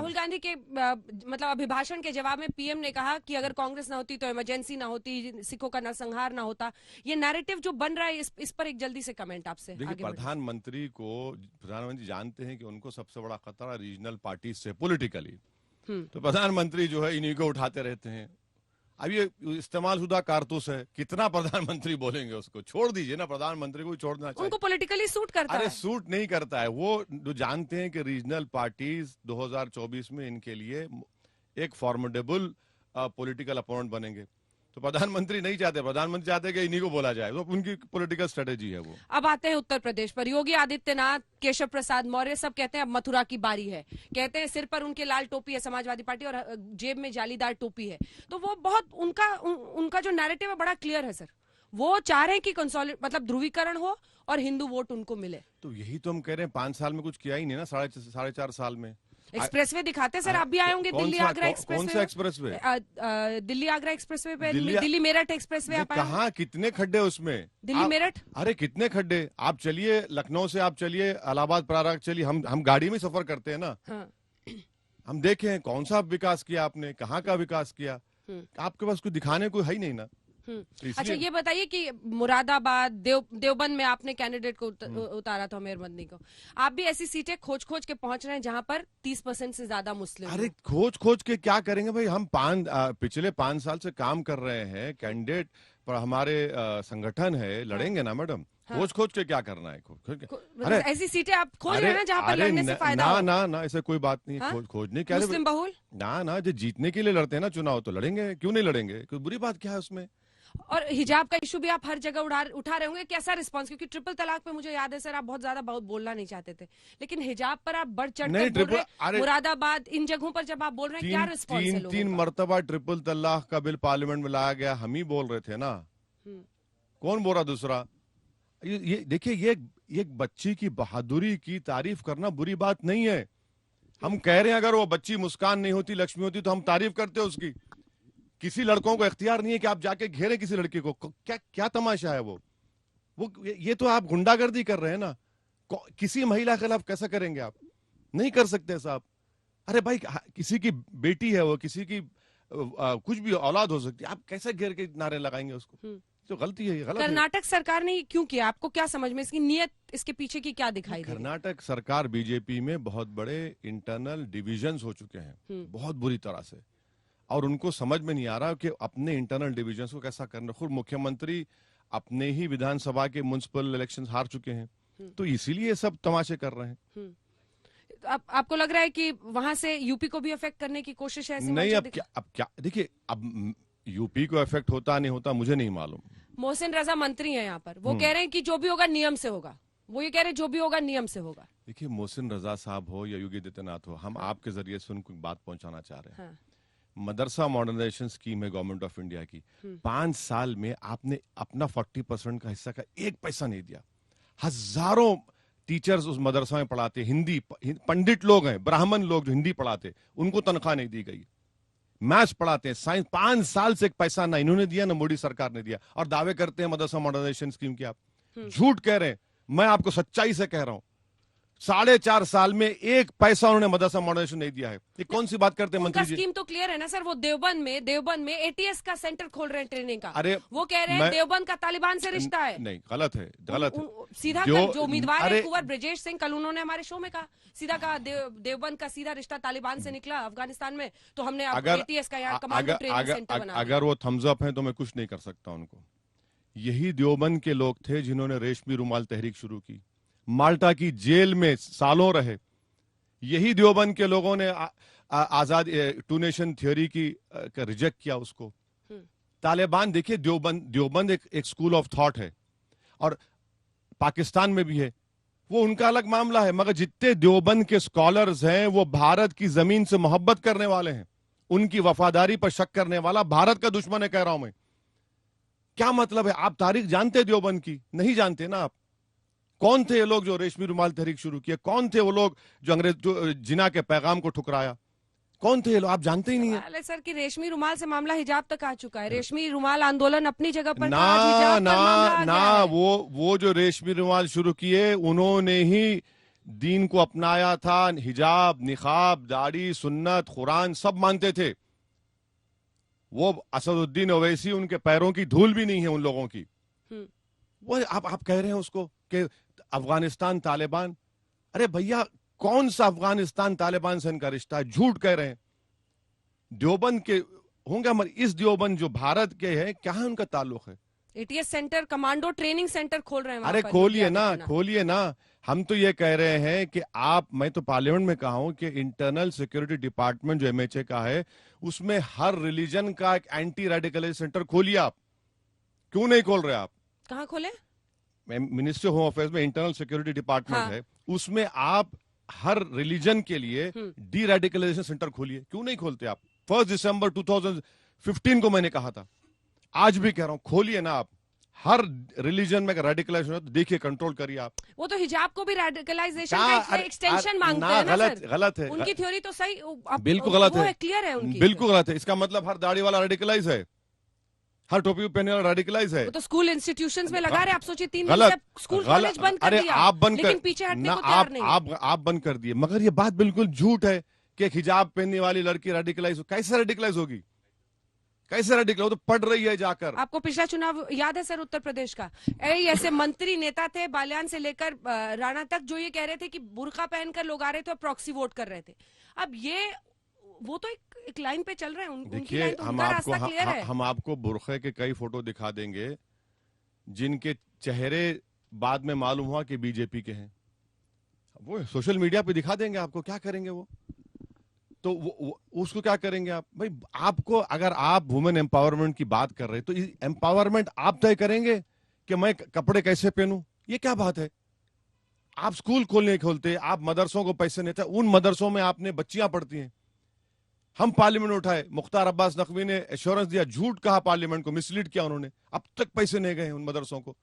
राहुल गांधी के मतलब अभिभाषण के जवाब में पीएम ने कहा कि अगर कांग्रेस ना होती तो इमरजेंसी ना होती, सिखों का नरसंहार ना होता। ये नैरेटिव जो बन रहा है, इस पर एक जल्दी से कमेंट आपसे। देखिए, प्रधानमंत्री जानते हैं कि उनको सबसे बड़ा खतरा रीजनल पार्टी से पॉलिटिकली, तो प्रधानमंत्री जो है इन्हीं को उठाते रहते हैं। अब ये इस्तेमाल शुदा कारतूस है, कितना प्रधानमंत्री बोलेंगे उसको, छोड़ दीजिए ना, प्रधानमंत्री को छोड़ना चाहिए। उनको पॉलिटिकली सूट करता है। अरे सूट नहीं करता है, वो जो जानते हैं कि रीजनल पार्टीज 2024 में इनके लिए एक फॉर्मिडेबल पॉलिटिकल अपोनेंट बनेंगे। तो प्रधानमंत्री नहीं चाहते, प्रधानमंत्री चाहते कि इन्हीं को बोला जाए, तो उनकी पॉलिटिकल स्ट्रेटेजी है वो। अब आते हैं उत्तर प्रदेश पर। योगी आदित्यनाथ, केशव प्रसाद मौर्य सब कहते हैं अब मथुरा की बारी है। कहते हैं सिर पर उनके लाल टोपी है समाजवादी पार्टी और जेब में जालीदार टोपी है। तो वो बहुत उनका जो नैरेटिव है बड़ा क्लियर है सर। वो चाह रहे हैं कि मतलब ध्रुवीकरण हो और हिंदू वोट उनको मिले। तो यही तो हम कह रहे हैं, 5 साल में कुछ किया ही नहीं ना, 4.5 साल में। एक्सप्रेसवे दिखाते सर, आप भी आए होंगे दिल्ली आगरा एक्सप्रेसवे। कौन सा एक्सप्रेसवे? दिल्ली आगरा एक्सप्रेसवे पे, दिल्ली मेरठ एक्सप्रेसवे आप आए? कहाँ, कितने खड्डे उसमें? दिल्ली मेरठ, अरे कितने खड्डे। आप चलिए लखनऊ से, आप चलिए इलाहाबाद प्रयाग चलिए, हम गाड़ी में सफर करते हैं ना। हाँ। हम देखें कौन सा विकास किया आपने, कहाँ का विकास किया, आपके पास कुछ दिखाने को है ही नहीं ना। अच्छा ये बताइए कि मुरादाबाद, देवबंद में आपने कैंडिडेट को उतारा था, मेयर मदनी को। आप भी ऐसी सीटें खोज खोज के पहुंच रहे हैं जहां पर 30% से ज्यादा मुस्लिम। अरे खोज खोज के क्या करेंगे भाई, हम पिछले 5 साल से काम कर रहे हैं, कैंडिडेट पर हमारे संगठन है, लड़ेंगे ना मैडम। हाँ। खोज खोज के क्या करना है? अरे ऐसी सीटें आप खोज रहे हैं जहां पर लड़ने से फायदा हो। ना ऐसे कोई बात नहीं। हाँ? खोजने क्या, मुस्लिम बहुल ना जो जीतने के लिए लड़ते हैं ना चुनाव, तो लड़ेंगे, क्यों नहीं लड़ेंगे, कोई बुरी बात क्या है उसमें। और हिजाब का इशू भी आप हर जगह उठा रहे होंगे, कैसा रिस्पांस? क्योंकि ट्रिपल तलाक पे मुझे याद है सर आप बहुत ज्यादा बोलना नहीं चाहते थे, लेकिन हिजाब पर आप बढ़ चढ़ कर बोल रहे हैं। मुरादाबाद, इन जगहों पर जब आप बोल रहे हैं, क्या रिस्पांस है लोगों का? 3 मरतबा ट्रिपल तलाक का बिल पार्लियामेंट में लाया गया, हम ही बोल रहे थे ना, कौन बोल रहा दूसरा? ये देखिए, ये एक बच्ची की बहादुरी की तारीफ करना बुरी बात नहीं है। हम कह रहे हैं अगर वो बच्ची मुस्कान नहीं होती, लक्ष्मी होती, तो हम तारीफ करते उसकी। किसी लड़कों को इख्तियार नहीं है कि आप जाके घेरे किसी लड़की को। क्या तमाशा है वो ये तो आप गुंडागर्दी कर रहे हैं ना। किसी महिला के खिलाफ कैसा करेंगे आप? नहीं कर सकते साहब। अरे भाई, किसी की बेटी है वो, किसी की कुछ भी औलाद हो सकती है, आप कैसे घेर के नारे लगाएंगे उसको? तो गलती है, गलत। कर्नाटक सरकार ने क्यों किया? आपको क्या समझ में, इसकी नीयत, इसके पीछे की क्या दिखाई दे? कर्नाटक सरकार, बीजेपी में बहुत बड़े इंटरनल डिविजन्स हो चुके हैं, बहुत बुरी तरह से, और उनको समझ में नहीं आ रहा कि अपने इंटरनल डिविजन्स को कैसा करना। खुद मुख्यमंत्री अपने ही विधानसभा के म्युनिसिपल इलेक्शंस हार चुके हैं, तो इसीलिए सब तमाशे कर रहे हैं। आपको लग रहा है कि वहां से यूपी को भी अफेक्ट करने की कोशिश है? नहीं, अब क्या देखिए, अब यूपी को इफेक्ट होता नहीं होता मुझे नहीं मालूम। मोहसिन रजा मंत्री हैं यहाँ पर, वो कह रहे हैं कि जो भी होगा नियम से होगा। वो ये कह रहे हैं जो भी होगा नियम से होगा। देखिए, मोहसिन रजा साहब हो या योगी आदित्यनाथ हो, हम आपके जरिए से उनको बात पहुंचाना चाह रहे हैं। हाँ। मदरसा मॉडर्नाइजेशन स्कीम है गवर्नमेंट ऑफ इंडिया की, 5 साल में आपने अपना 40% का हिस्सा का 1 पैसा नहीं दिया। हजारों टीचर्स उस मदरसा में पढ़ाते, हिंदी पंडित लोग हैं, ब्राह्मण लोग जो हिंदी पढ़ाते, उनको तनख्वाह नहीं दी गई। मैथ्स पढ़ाते हैं, साइंस, 5 साल से 1 पैसा ना इन्होंने दिया ना मोदी सरकार ने दिया, और दावे करते हैं मदरसा मॉडर्नाइजेशन स्कीम की। आप झूठ कह रहे हैं, मैं आपको सच्चाई से कह रहा हूं। 4.5 साल में 1 पैसा उन्होंने मदरसा मॉडर्नाइजेशन नहीं दिया है। ये कौन सी बात करते हैं मंत्री जी? स्कीम तो क्लियर है ना सर। वो देवबंद में एटीएस का सेंटर खोल रहे हैं ट्रेनिंग का। अरे वो कह रहे हैं देवबंद का तालिबान से रिश्ता है। नहीं, गलत है, गलत है। सीधा जो उम्मीदवार है कुंवर ब्रजेश सिंह, कल उन्होंने हमारे शो में कहा, सीधा कहा देवबंद का सीधा रिश्ता तालिबान से निकला अफगानिस्तान में, तो हमने एटीएस का यहाँ कमांडो ट्रेनिंग सेंटर बना। अगर वो थम्स अप है तो मैं कुछ नहीं कर सकता उनको। यही देवबंद के लोग थे जिन्होंने रेशमी रुमाल तहरीक शुरू की, माल्टा की जेल में सालों रहे। यही देवबंद के लोगों ने आजाद 2 नेशन थ्योरी की रिजेक्ट किया उसको। तालिबान, देखिए देवबंद एक स्कूल ऑफ थॉट है, और पाकिस्तान में भी है, वो उनका अलग मामला है, मगर जितने देवबंद के स्कॉलर्स हैं वो भारत की जमीन से मोहब्बत करने वाले हैं। उनकी वफादारी पर शक करने वाला भारत का दुश्मन है, कह रहा हूं मैं। क्या मतलब है? आप तारीख जानते देवबंद की? नहीं जानते ना आप। कौन थे ये लोग जो रेशमी रुमाल तहरीक शुरू किया? कौन थे वो लोग जो जिना के पैगाम को ठुकराया? कौन थे ये लोग? आप जानते ही नहीं है। सर कि रेशमी रुमाल से मामला हिजाब तक आ चुका है। रेशमी रुमाल आंदोलन अपनी जगह पर ना वो जो रेशमी रुमाल शुरू किए, उन्होंने ही दीन को अपनाया था, हिजाब, निकाब, दाढ़ी, सुन्नत, कुरान सब मानते थे। वो असदुद्दीन ओवैसी, उनके पैरों की धूल भी नहीं है उन लोगों की। वो आप कह रहे हैं उसको कि अफगानिस्तान तालिबान। अरे भैया, कौन सा अफगानिस्तान तालिबान से इनका रिश्ता है? झूठ कह रहे हैं। देवबंद के होंगे, हमारे इस देवबंद जो भारत के हैं, क्या है उनका ताल्लुक है? ATS centre, commando training centre खोल रहे हैं वहां अरे पर, खोलिए ना, खोलिए ना। हम तो ये कह रहे हैं कि मैं तो पार्लियामेंट में कहा हूं कि इंटरनल सिक्योरिटी डिपार्टमेंट जो एमएचए का है, उसमें हर रिलीजन का एक एंटी रेडिकलाइज सेंटर खोलिए। आप क्यों नहीं खोल रहे? आप कहाँ खोले? मिनिस्ट्री ऑफ होम अफेयर्स में इंटरनल सिक्योरिटी डिपार्टमेंट है, उसमें आप हर रिलीजन के लिए डी रेडिकलाइजेशन सेंटर खोलिए। क्यों नहीं खोलते आप? 1 दिसंबर 2015 को मैंने कहा था, आज भी कह रहा हूं, खोलिए ना आप। हर रिलीजन में रेडिकलाइजेशन हो तो देखिए, कंट्रोल करिए आप। वो तो हिजाब को भी रेडिकलाइजेशन का एक्सटेंशन मांगते हैं ना गलत, सर। गलत है उनकी थ्योरी तो सही, बिल्कुल गलत है, क्लियर है उनकी। बिल्कुल गलत है। इसका मतलब हर दाढ़ी वाला रेडिकलाइज है, हर टोपी पहनने वाला रेडिकलाइज है। वो तो स्कूल इंस्टीट्यूशंस में लगा रहे। आप सोचिए 3 दिन गलत, से स्कूल कॉलेज बंद कर दिया, आप बंद लेकिन कर, पीछे हटने ना को तैयार नहीं। आप बंद कर दिए, मगर ये बात बिल्कुल झूठ है कि एक हिजाब पहनने वाली लड़की रेडिकलाइज हो। कैसे रेडिकलाइज होगी? कैसे रेडिकलाइज? तो पढ़ रही है जाकर। आपको पिछला चुनाव याद है सर, उत्तर प्रदेश का? ऐसे मंत्री नेता थे, बाल्यान से लेकर राणा तक, जो ये कह रहे थे कि बुर्का पहनकर लोग आ रहे थे और प्रॉक्सी वोट कर रहे थे। अब ये वो तो एक लाइन पे चल रहे हैं। उनकी लाइन तो, उनका रास्ता क्लियर है। हम आपको बुरखे के कई फोटो दिखा देंगे जिनके चेहरे बाद में मालूम हुआ कि बीजेपी के हैं। वो सोशल मीडिया पे दिखा देंगे आपको। क्या करेंगे वो? तो उसको क्या करेंगे आप? भाई, आपको अगर आप वुमेन एम्पावरमेंट की बात कर रहे हैं तो एम्पावरमेंट आप तय करेंगे कि मैं कपड़े कैसे पहनूं? ये क्या बात है? आप स्कूल खोलने खोलते, आप मदरसों को पैसे नहीं थे, उन मदरसों में आपने बच्चियां पढ़ती हैं। हम पार्लियामेंट में उठाए, मुख्तार अब्बास नकवी ने एश्योरेंस दिया, झूठ कहा पार्लियामेंट को, मिसलीड किया उन्होंने, अब तक पैसे नहीं गए उन मदरसों को।